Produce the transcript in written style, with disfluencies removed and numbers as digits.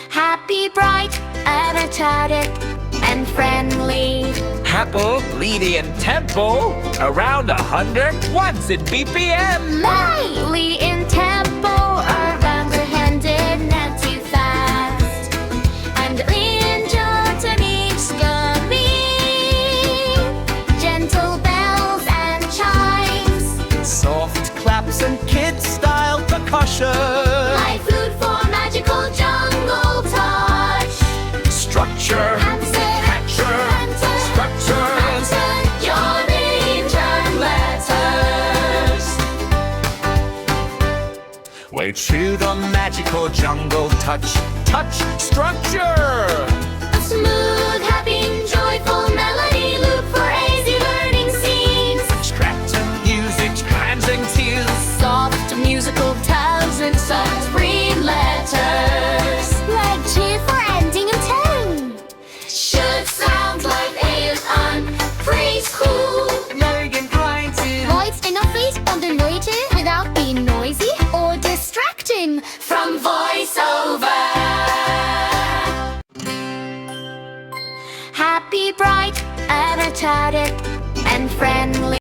Happy, bright, energetic, and friendly. Apple, leading tempo, around 100 once in BPM. Lively in tempo, around-handed, not too fast. And enjoy each gummy. Gentle bells and chimes. Soft claps and kid-style percussion. Light food for magical jungle touch. Structure, hatcher, structures. Your names and letters. Way through the magical jungle touch, structure. A smooth, happy, joyful melody loop for easy learning scenes. Stratton music, cleansing tears. Soft musical tones and soft free letters. Like G for ending in tone. Should sound like A on preschool. Voice interface on the noise without being noisy or distracting from voiceover. Happy, bright, energetic, and friendly.